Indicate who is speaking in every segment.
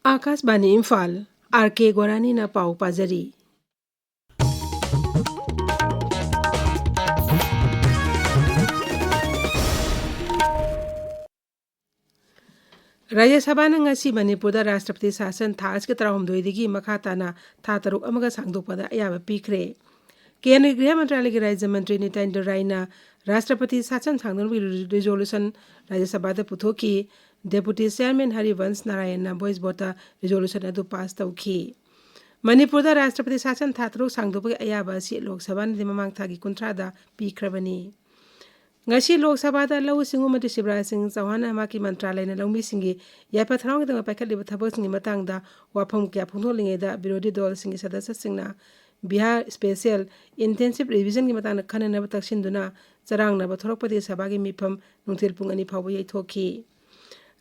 Speaker 1: Akashvani Imphal R.K. Gorani na pau pazari. Rajya Sabha na ngasi Manipurda Rashtrapati Sasan tha aske tarahumdoidagi makha tana tha taruk amaga sangdokpada ayaba pikre. Kendriya Griha Mantralayagi Rajya Mantri Nityananda Rai na Rashtrapati Sasan sangdoknagi resolution Rajya Sabha da puthoki. Deputy Chairman Harivansh Narayan na voice vote resolution adu pass tauki. Manipurda Rashtrapati Sasan tha taruk sangdokpagi ayaba si Lok Sabha na mamang thagi kuntrada pikrabani. Ngasi Lok Sabha da lau singu mati Shivraj Singh Chauhan maki mantralay na lawmi singi yapa tharong da paikhatliba thabak singi matangda wafam kya phungtholingeda birodhi dol singi sadasya singna Bihar Special Intensive Revision ki matangda khananaba taksinduna charangnaba thorakpadi sabha gi mifam nungthil pung ani phawba yaithoki.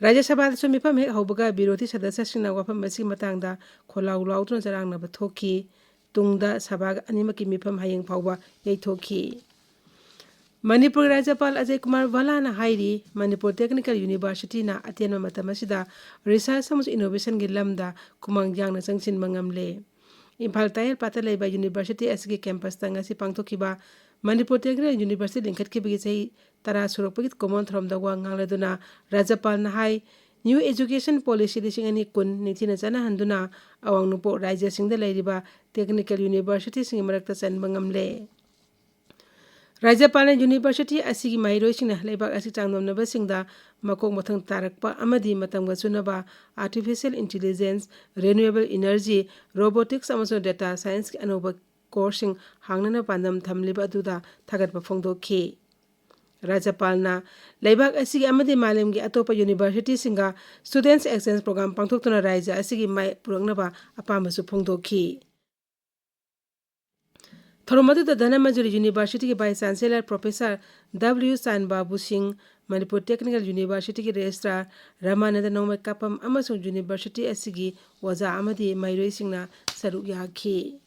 Speaker 1: Rajya Sabha da mifam hek haubaga birodhi sadasya singna wafam asi matangda kholau lautuna charangnaba thoki tungda sabha animaki mifam hayeng phawba yaithoki. Manipur Rajyapal Ajay Kumar Vala na hairi Manipur Technical University na atianma matamasida research samus innovation gi lamda kumangyang na sangsin mangamle. Imphal Tahir Patalaiba University asigi campus tanga si pangthokiba Manipur Technical University linkhatkibagi sahi tara surokpagit common throm da wa ngangladuna Rajyapal na hai new education policy lisingani kun nithina chana handuna awang nupo rajya singda lairiba technical university singi marakta chanba ngamle. Rajyapal University asigi mairoi singna laibak asi changnomnaba singda makok mathang tarakpa amadi matangba chunaba artificial intelligence, renewable energy, robotics amasung data science ki anoba course sing hangnana pandam thamliba aduda thagatpa phongdokhi. Rajyapal na laibak asigi amadi malemgi atopa university singa students exchange program pangthoktuna rajya asigi mai purangnaba apamasu phongdokhi. Thoromadu da Dhanamajuri University ki Vice Chancellor Professor W. Sanbabu Singh, Manipur Technical University ki Registrar Ramananda Nongmai Kapam amasung University asigi waza amadi mairoi singna saruk yaki.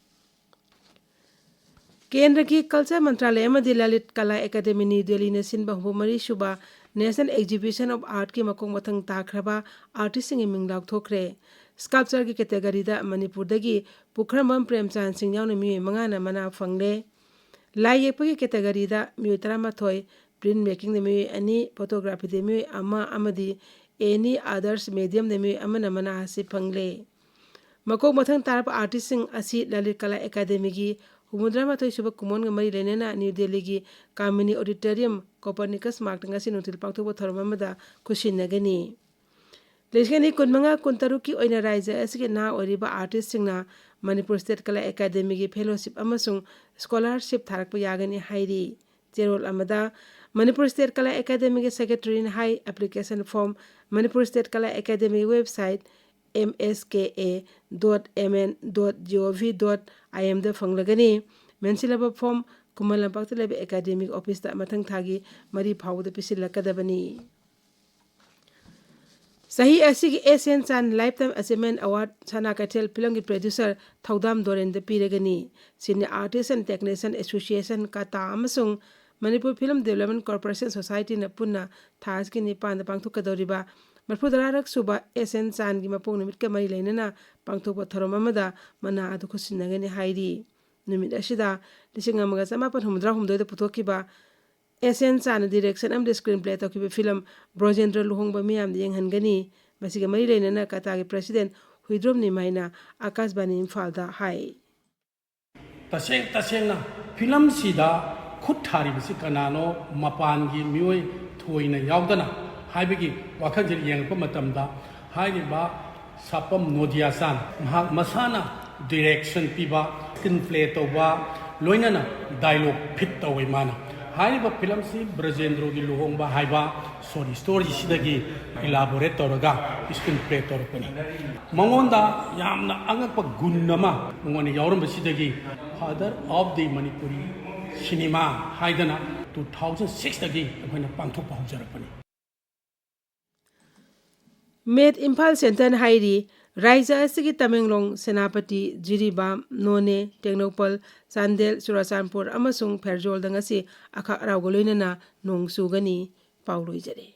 Speaker 1: Kendra ki Culture Mantralaya amadi Lalit Kala Academy New Delhi na sinba humari shuba National Exhibition of Art ki makong mathang takraba artist singi minglauk thokre. Sculpture ki category da Manipur dagi Pukhrambam Premchand Singh yauna miwi mangana mana fangle. Lai yekpa ki category da miwi taramathoi print making da miwi ani photography da miwi ama amadi any others medium da miwi amana mana hasi fangle. Makok mathang tarap artist sing asi Lalit Kala Academy gi Humudra suba kumon ngamari lenena New Delhi gi Kamini Auditorium Copernicus Mark ngasi nutil pangthoba thoromamada kushinagani. Leshani kunmanga kuntaruki oina rajya asige na oriba artist singna Manipur State Kala Academy gi fellowship amasung scholarship tharakpa yagani hairi. Jerol amada Manipur State Kala Academy gi secretary in high application form Manipur State Kala Academy website mska.mn.gov.im da fanglagani mensilaba form Kumalampakta lebe academic office da mathang thagi mari phawda pisilakadabani. Sahi asigi Asian Chan Lifetime Achievement Award Sana Katel film ki producer Thaudam Doren da piragani. Senior Artist and Technician Association Kata amasung Manipur Film Development Corporation Society na punna thas ki nipan da pangthokadoriba marpudararak suba Asian Chan gi mapong numit ka mari lainana pangthokpa tharomamada mana adu khusinagani hairi. Numit asida lising amaga samapan humdra humdoi da puthokiba Asian Chan direction am the screenplay to kibe film Brojendra Luhongba miyam yeng hangani masiga mari leinana kata gi president Huidrom ni maina Akashbani Imphal da hai.
Speaker 2: Taseng na film sida khut thari bisi kanano mapan gi mioi thoina yaudana haibigi wakhajil yengpa matamda haiba sapam nodia san masana direction piba screenplay to ba loinana dialogue fit tawai mana Haiba film si Brajendro gi Luhongba haiba story sidagi elaborate toraga screenplay torpani mangonda yamna angakpa gunnama mangoni yauramba sidagi father of the Manipuri cinema haidana 2006 dagi akoina pangthokpa haujarapani.
Speaker 1: Made Imphal Center hairi Raija asigi Tamenglong Senapati Jiribam None Technopal Sandel Surasanpur amasung Perjol dangasi akha rawgoloinana nong sugani pauloi jare.